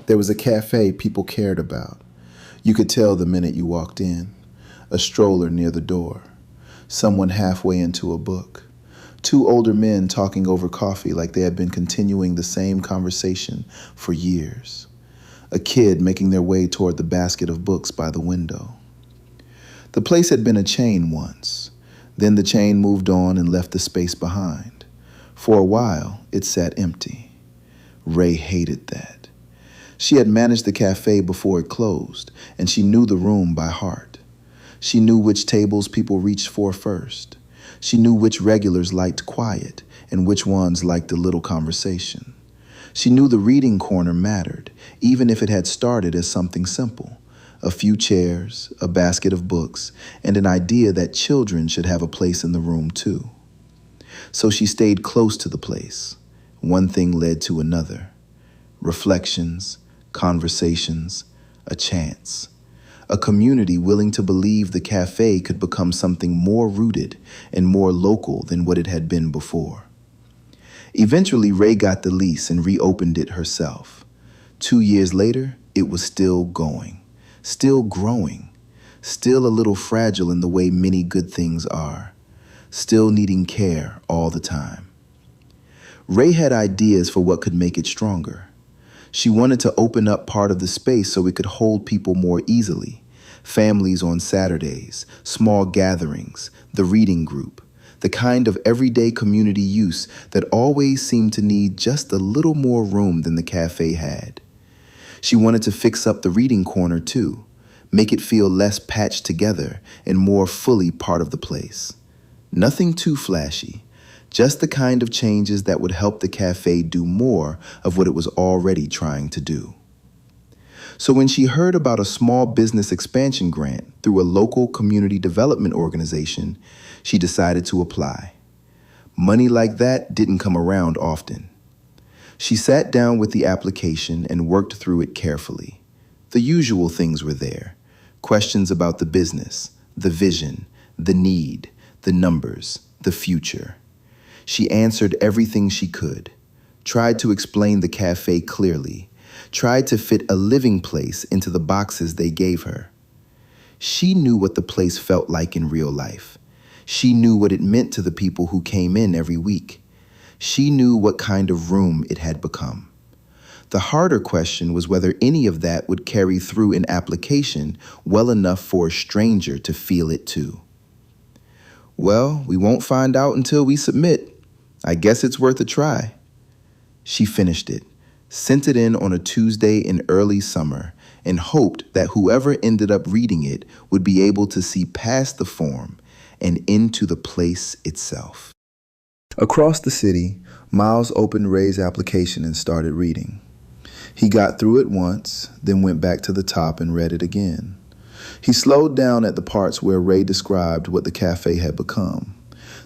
There was a cafe people cared about. You could tell the minute you walked in. A stroller near the door. Someone halfway into a book. Two older men talking over coffee like they had been continuing the same conversation for years. A kid making their way toward the basket of books by the window. The place had been a chain once. Then the chain moved on and left the space behind. For a while, it sat empty. Ray hated that. She had managed the cafe before it closed, and she knew the room by heart. She knew which tables people reached for first. She knew which regulars liked quiet and which ones liked a little conversation. She knew the reading corner mattered, even if it had started as something simple. A few chairs, a basket of books, and an idea that children should have a place in the room too. So she stayed close to the place. One thing led to another. Reflections, conversations, a chance. A community willing to believe the cafe could become something more rooted and more local than what it had been before. Eventually, Ray got the lease and reopened it herself. 2 years later, it was still going, still growing, still a little fragile in the way many good things are, still needing care all the time. Ray had ideas for what could make it stronger. She wanted to open up part of the space so it could hold people more easily. Families on Saturdays, small gatherings, the reading group, the kind of everyday community use that always seemed to need just a little more room than the cafe had. She wanted to fix up the reading corner too, make it feel less patched together and more fully part of the place. Nothing too flashy. Just the kind of changes that would help the cafe do more of what it was already trying to do. So when she heard about a small business expansion grant through a local community development organization, she decided to apply. Money like that didn't come around often. She sat down with the application and worked through it carefully. The usual things were there. Questions about the business, the vision, the need, the numbers, the future. She answered everything she could, tried to explain the cafe clearly, tried to fit a living place into the boxes they gave her. She knew what the place felt like in real life. She knew what it meant to the people who came in every week. She knew what kind of room it had become. The harder question was whether any of that would carry through an application well enough for a stranger to feel it too. Well, we won't find out until we submit. I guess it's worth a try. She finished it, sent it in on a Tuesday in early summer, and hoped that whoever ended up reading it would be able to see past the form and into the place itself. Across the city, Miles opened Ray's application and started reading. He got through it once, then went back to the top and read it again. He slowed down at the parts where Ray described what the cafe had become.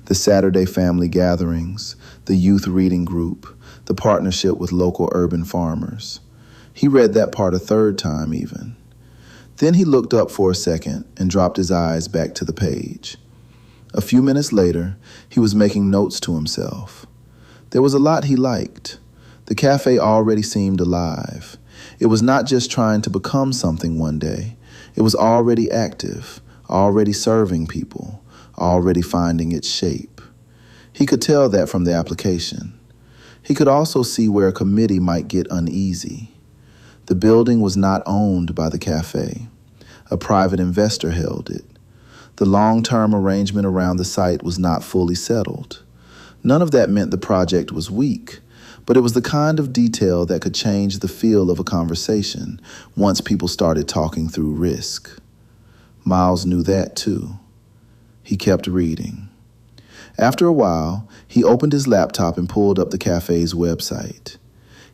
The Saturday family gatherings, the youth reading group, the partnership with local urban farmers. He read that part a third time even. Then he looked up for a second and dropped his eyes back to the page. A few minutes later, he was making notes to himself. There was a lot he liked. The cafe already seemed alive. It was not just trying to become something one day. It was already active, already serving people, already finding its shape. He could tell that from the application. He could also see where a committee might get uneasy. The building was not owned by the cafe. A private investor held it. The long-term arrangement around the site was not fully settled. None of that meant the project was weak, but it was the kind of detail that could change the feel of a conversation once people started talking through risk. Miles knew that too. He kept reading. After a while, he opened his laptop and pulled up the cafe's website.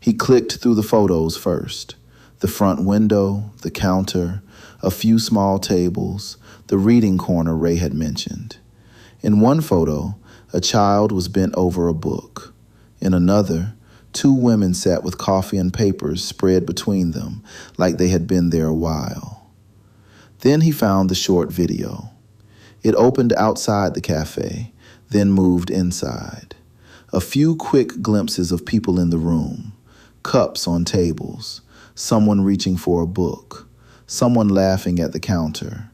He clicked through the photos first. The front window, the counter, a few small tables, the reading corner Ray had mentioned. In one photo, a child was bent over a book. In another, two women sat with coffee and papers spread between them, like they had been there a while. Then he found the short video. It opened outside the cafe, then moved inside. A few quick glimpses of people in the room, cups on tables, someone reaching for a book, someone laughing at the counter.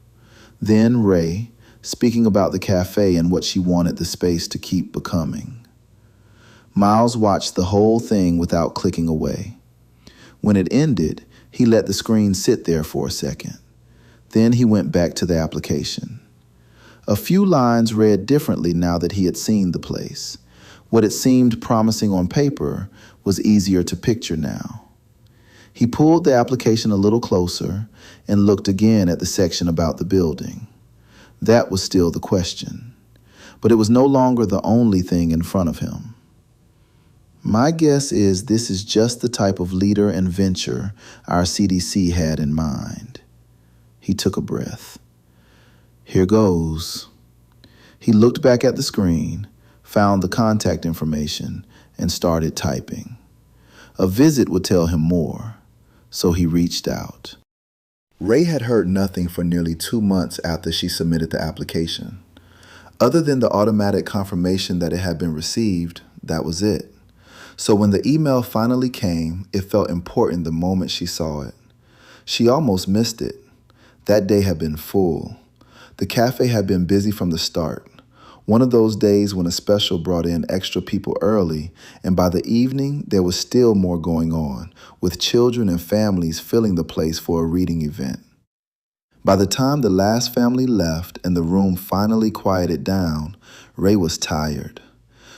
Then Ray, speaking about the cafe and what she wanted the space to keep becoming. Miles watched the whole thing without clicking away. When it ended, he let the screen sit there for a second. Then he went back to the application. A few lines read differently now that he had seen the place. What had seemed promising on paper was easier to picture now. He pulled the application a little closer and looked again at the section about the building. That was still the question, but it was no longer the only thing in front of him. My guess is this is just the type of leader and venture our CDC had in mind. He took a breath. Here goes. He looked back at the screen, found the contact information, and started typing. A visit would tell him more, so he reached out. Ray had heard nothing for nearly 2 months after she submitted the application. Other than the automatic confirmation that it had been received, that was it. So when the email finally came, it felt important the moment she saw it. She almost missed it. That day had been full. The cafe had been busy from the start. One of those days when a special brought in extra people early, and by the evening, there was still more going on, with children and families filling the place for a reading event. By the time the last family left and the room finally quieted down, Ray was tired.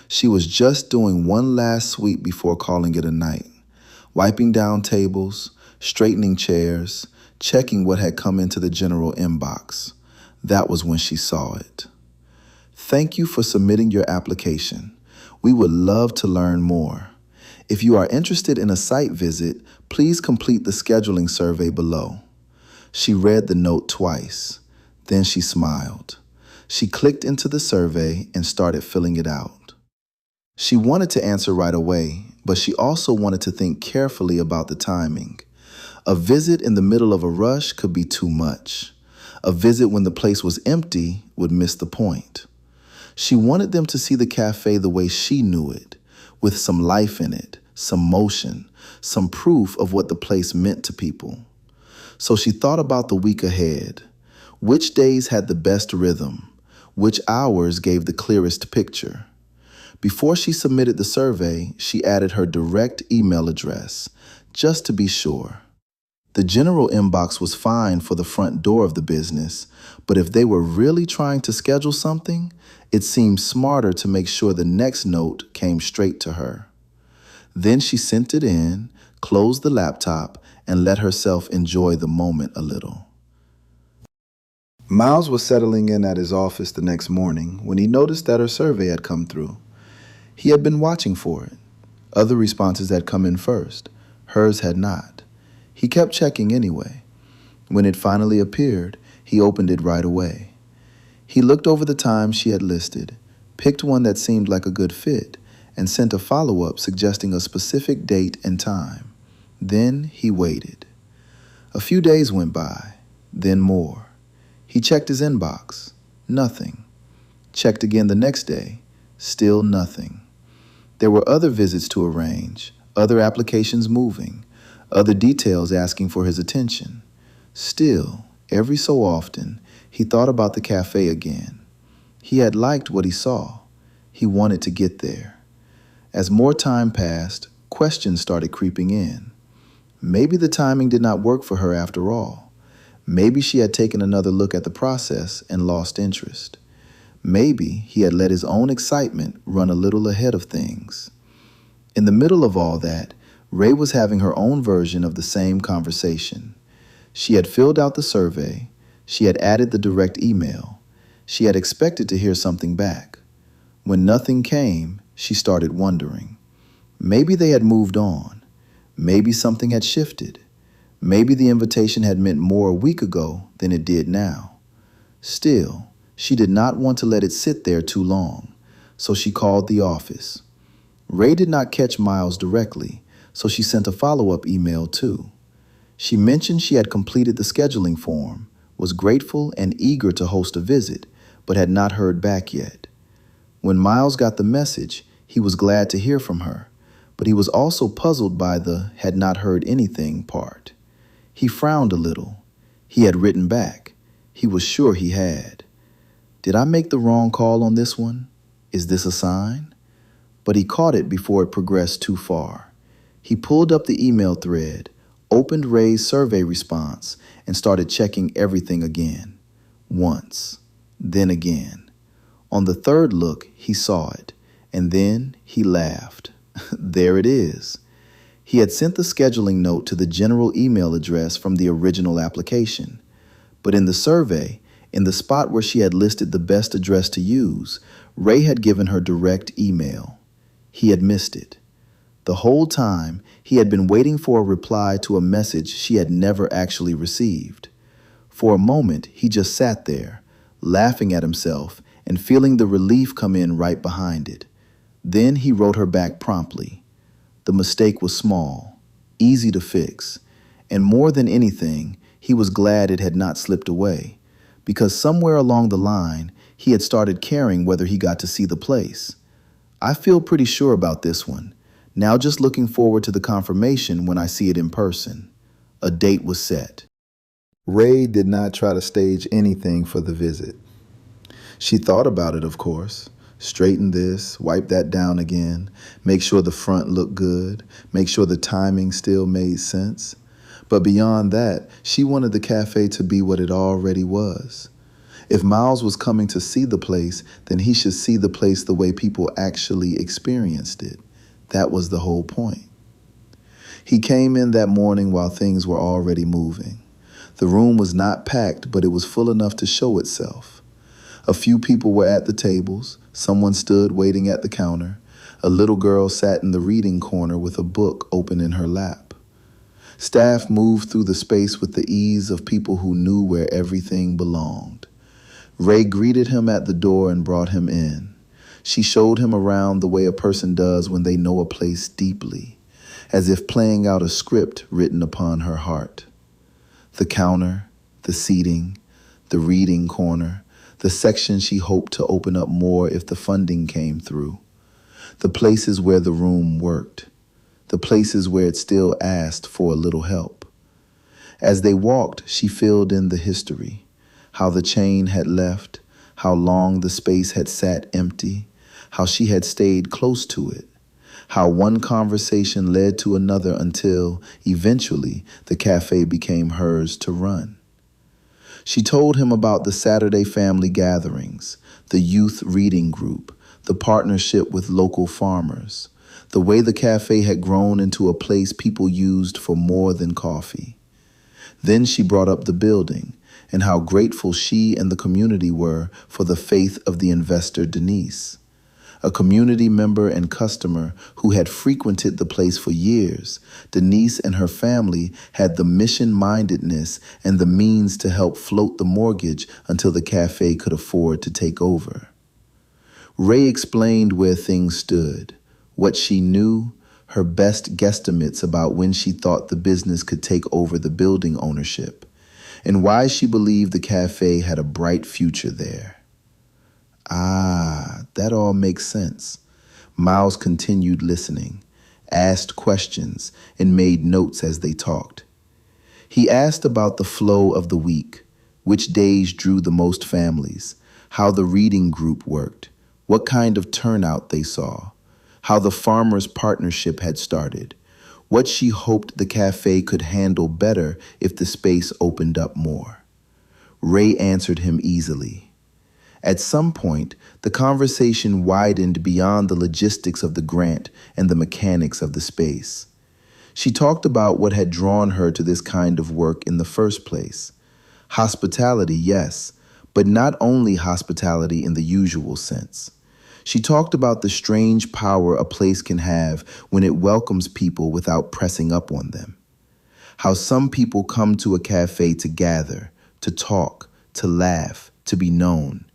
She was just doing one last sweep before calling it a night, wiping down tables, straightening chairs, checking what had come into the general inbox. That was when she saw it. Thank you for submitting your application. We would love to learn more. If you are interested in a site visit, please complete the scheduling survey below. She read the note twice. Then she smiled. She clicked into the survey and started filling it out. She wanted to answer right away, but she also wanted to think carefully about the timing. A visit in the middle of a rush could be too much. A visit when the place was empty would miss the point. She wanted them to see the cafe the way she knew it, with some life in it, some motion, some proof of what the place meant to people. So she thought about the week ahead. Which days had the best rhythm? Which hours gave the clearest picture? Before she submitted the survey, she added her direct email address, just to be sure. The general inbox was fine for the front door of the business, but if they were really trying to schedule something, it seemed smarter to make sure the next note came straight to her. Then she sent it in, closed the laptop, and let herself enjoy the moment a little. Miles was settling in at his office the next morning when he noticed that her survey had come through. He had been watching for it. Other responses had come in first. Hers had not. He kept checking anyway. When it finally appeared, he opened it right away. He looked over the times she had listed, picked one that seemed like a good fit, and sent a follow-up suggesting a specific date and time. Then he waited. A few days went by, then more. He checked his inbox. Nothing. Checked again the next day. Still nothing. There were other visits to arrange, other applications moving, other details asking for his attention. Still, every so often, he thought about the cafe again. He had liked what he saw. He wanted to get there. As more time passed, questions started creeping in. Maybe the timing did not work for her after all. Maybe she had taken another look at the process and lost interest. Maybe he had let his own excitement run a little ahead of things. In the middle of all that, Ray was having her own version of the same conversation. She had filled out the survey. She had added the direct email. She had expected to hear something back. When nothing came, she started wondering. Maybe they had moved on. Maybe something had shifted. Maybe the invitation had meant more a week ago than it did now. Still, she did not want to let it sit there too long, so she called the office. Ray did not catch Miles directly, so she sent a follow-up email too. She mentioned she had completed the scheduling form, was grateful and eager to host a visit, but had not heard back yet. When Miles got the message, he was glad to hear from her, But he was also puzzled by the had not heard anything part. He frowned a little. He had written back. He was sure he had. Did I make the wrong call on this one? Is this a sign? But he caught it before it progressed too far. He pulled up the email thread, opened Ray's survey response, and started checking everything again. Once, then again. On the third look, he saw it, and then he laughed. There it is. He had sent the scheduling note to the general email address from the original application. But in the survey, in the spot where she had listed the best address to use, Ray had given her direct email. He had missed it. The whole time, he had been waiting for a reply to a message she had never actually received. For a moment, he just sat there, laughing at himself and feeling the relief come in right behind it. Then he wrote her back promptly. The mistake was small, easy to fix, and more than anything, he was glad it had not slipped away, because somewhere along the line, he had started caring whether he got to see the place. I feel pretty sure about this one. Now just looking forward to the confirmation when I see it in person. A date was set. Ray did not try to stage anything for the visit. She thought about it, of course. Straighten this, wipe that down again, make sure the front looked good, make sure the timing still made sense. But beyond that, she wanted the cafe to be what it already was. If Miles was coming to see the place, then he should see the place the way people actually experienced it. That was the whole point. He came in that morning while things were already moving. The room was not packed, but it was full enough to show itself. A few people were at the tables. Someone stood waiting at the counter. A little girl sat in the reading corner with a book open in her lap. Staff moved through the space with the ease of people who knew where everything belonged. Ray greeted him at the door and brought him in. She showed him around the way a person does when they know a place deeply, as if playing out a script written upon her heart. The counter, the seating, the reading corner, the section she hoped to open up more if the funding came through. The places where the room worked. The places where it still asked for a little help. As they walked, she filled in the history, how the chain had left, how long the space had sat empty, how she had stayed close to it, how one conversation led to another until, eventually, the cafe became hers to run. She told him about the Saturday family gatherings, the youth reading group, the partnership with local farmers, the way the cafe had grown into a place people used for more than coffee. Then she brought up the building and how grateful she and the community were for the faith of the investor Denise, a community member and customer who had frequented the place for years. Denise and her family had the mission-mindedness and the means to help float the mortgage until the cafe could afford to take over. Ray explained where things stood, what she knew, her best guesstimates about when she thought the business could take over the building ownership, and why she believed the cafe had a bright future there. Ah, that all makes sense. Miles continued listening, asked questions, and made notes as they talked. He asked about the flow of the week, which days drew the most families, how the reading group worked, what kind of turnout they saw, how the farmers' partnership had started, what she hoped the cafe could handle better if the space opened up more. Ray answered him easily. At some point, the conversation widened beyond the logistics of the grant and the mechanics of the space. She talked about what had drawn her to this kind of work in the first place. Hospitality, yes, but not only hospitality in the usual sense. She talked about the strange power a place can have when it welcomes people without pressing up on them. How some people come to a cafe to gather, to talk, to laugh, to be known,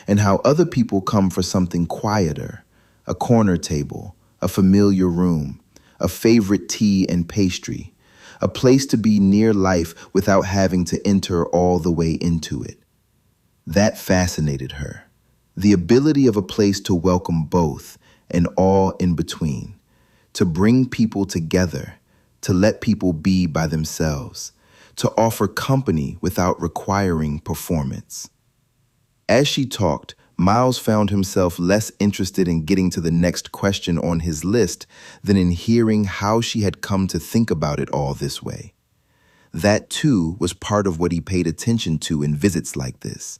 and how other people come for something quieter, a corner table, a familiar room, a favorite tea and pastry, a place to be near life without having to enter all the way into it. That fascinated her. The ability of a place to welcome both and all in between, to bring people together, to let people be by themselves, to offer company without requiring performance. As she talked, Miles found himself less interested in getting to the next question on his list than in hearing how she had come to think about it all this way. That, too, was part of what he paid attention to in visits like this.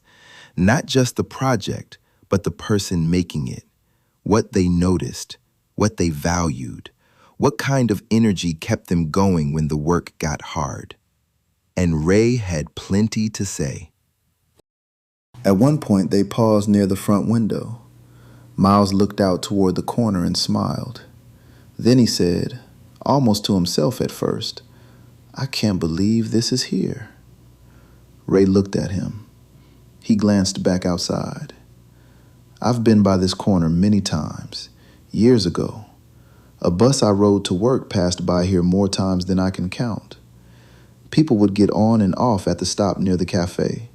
Not just the project, but the person making it. What they noticed, what they valued, what kind of energy kept them going when the work got hard. And Ray had plenty to say. At one point, they paused near the front window. Miles looked out toward the corner and smiled. Then he said, almost to himself at first, "I can't believe this is here." Ray looked at him. He glanced back outside. "I've been by this corner many times, years ago. A bus I rode to work passed by here more times than I can count. People would get on and off at the stop near the cafe.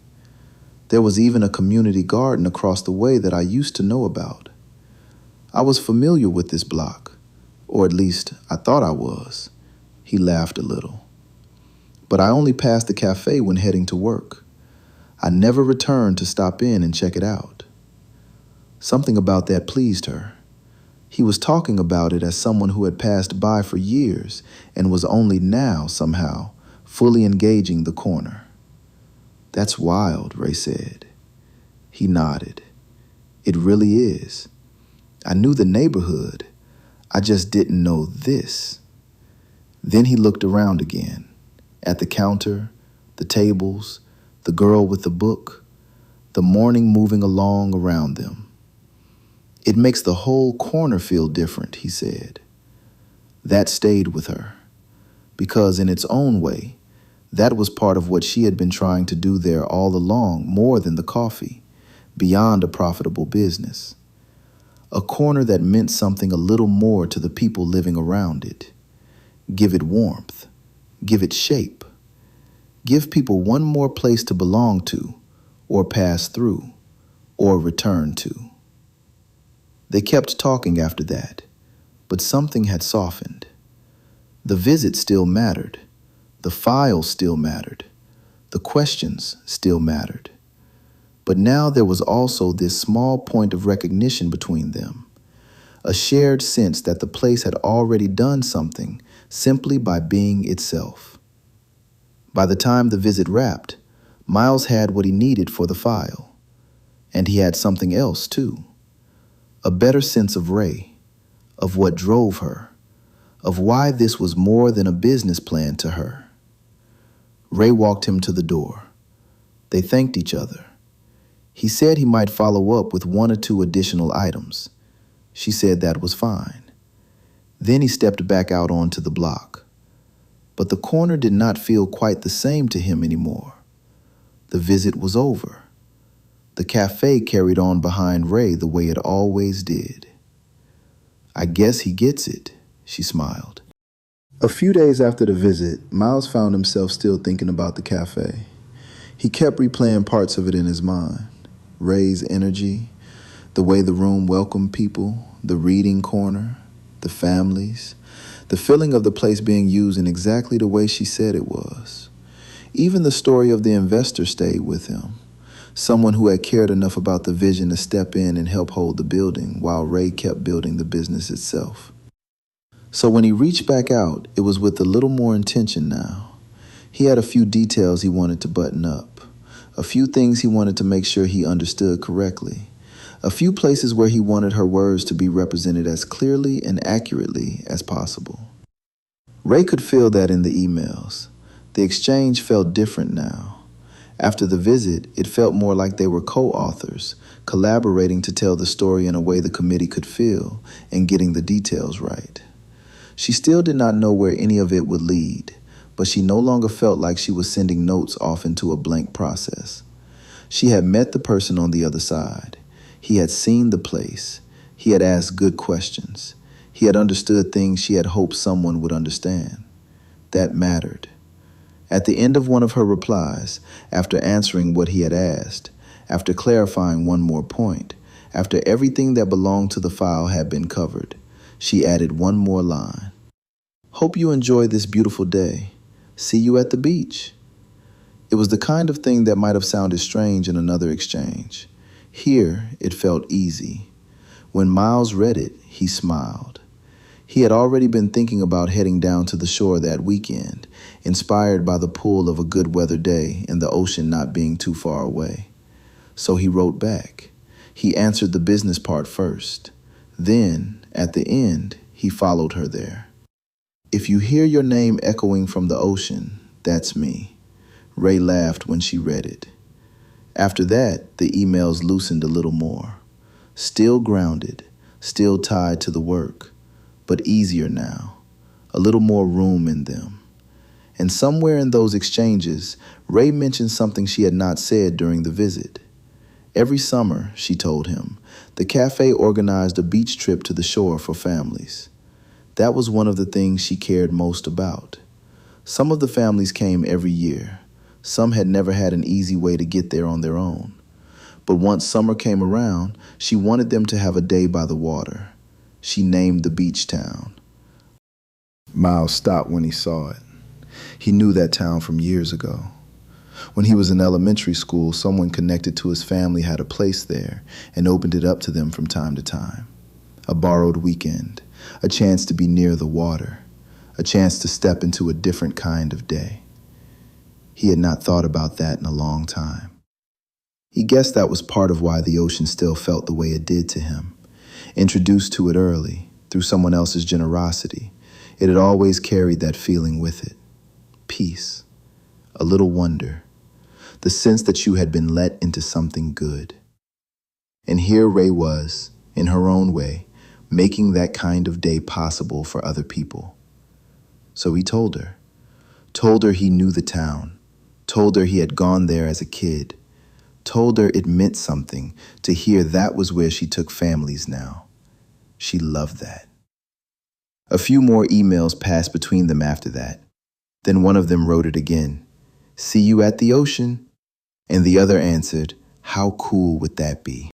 There was even a community garden across the way that I used to know about. I was familiar with this block, or at least I thought I was." He laughed a little. "But I only passed the cafe when heading to work. I never returned to stop in and check it out." Something about that pleased her. He was talking about it as someone who had passed by for years and was only now, somehow, fully engaging the corner. "That's wild," Ray said. He nodded. "It really is. I knew the neighborhood. I just didn't know this." Then he looked around again, at the counter, the tables, the girl with the book, the morning moving along around them. "It makes the whole corner feel different," he said. That stayed with her, because in its own way, that was part of what she had been trying to do there all along, more than the coffee, beyond a profitable business. A corner that meant something a little more to the people living around it. Give it warmth, give it shape. Give people one more place to belong to, or pass through, or return to. They kept talking after that, but something had softened. The visit still mattered. The file still mattered. The questions still mattered. But now there was also this small point of recognition between them, a shared sense that the place had already done something simply by being itself. By the time the visit wrapped, Miles had what he needed for the file. And he had something else, too. A better sense of Ray, of what drove her, of why this was more than a business plan to her. Ray walked him to the door. They thanked each other. He said he might follow up with 1 or 2 additional items. She said that was fine. Then he stepped back out onto the block. But the corner did not feel quite the same to him anymore. The visit was over. The cafe carried on behind Ray the way it always did. "I guess he gets it," she smiled. A few days after the visit, Miles found himself still thinking about the cafe. He kept replaying parts of it in his mind. Ray's energy, the way the room welcomed people, the reading corner, the families, the feeling of the place being used in exactly the way she said it was. Even the story of the investor stayed with him, someone who had cared enough about the vision to step in and help hold the building while Ray kept building the business itself. So when he reached back out, it was with a little more intention now. He had a few details he wanted to button up, a few things he wanted to make sure he understood correctly, a few places where he wanted her words to be represented as clearly and accurately as possible. Ray could feel that in the emails. The exchange felt different now. After the visit, it felt more like they were co-authors, collaborating to tell the story in a way the committee could feel and getting the details right. She still did not know where any of it would lead, but she no longer felt like she was sending notes off into a blank process. She had met the person on the other side. He had seen the place. He had asked good questions. He had understood things she had hoped someone would understand. That mattered. At the end of one of her replies, after answering what he had asked, after clarifying one more point, after everything that belonged to the file had been covered, She added one more line. Hope you enjoy this beautiful day. See you at the beach. It was the kind of thing that might have sounded strange in another exchange. Here, it felt easy. When Miles read it, he smiled. He had already been thinking about heading down to the shore that weekend, inspired by the pull of a good weather day and the ocean not being too far away. So he wrote back. He answered the business part first. Then, at the end, he followed her there. If you hear your name echoing from the ocean, that's me. Ray laughed when she read it. After that, the emails loosened a little more. Still grounded, still tied to the work, but easier now, a little more room in them. And somewhere in those exchanges, Ray mentioned something she had not said during the visit. Every summer, she told him, the cafe organized a beach trip to the shore for families. That was one of the things she cared most about. Some of the families came every year. Some had never had an easy way to get there on their own. But once summer came around, she wanted them to have a day by the water. She named the beach town. Miles stopped when he saw it. He knew that town from years ago. When he was in elementary school, someone connected to his family had a place there and opened it up to them from time to time. A borrowed weekend, a chance to be near the water, a chance to step into a different kind of day. He had not thought about that in a long time. He guessed that was part of why the ocean still felt the way it did to him. Introduced to it early, through someone else's generosity, it had always carried that feeling with it. Peace, a little wonder, the sense that you had been let into something good. And here Ray was, in her own way, making that kind of day possible for other people. So he told her he knew the town, told her he had gone there as a kid, told her it meant something to hear that was where she took families now. She loved that. A few more emails passed between them after that. Then one of them wrote it again. See you at the ocean. And the other answered, how cool would that be?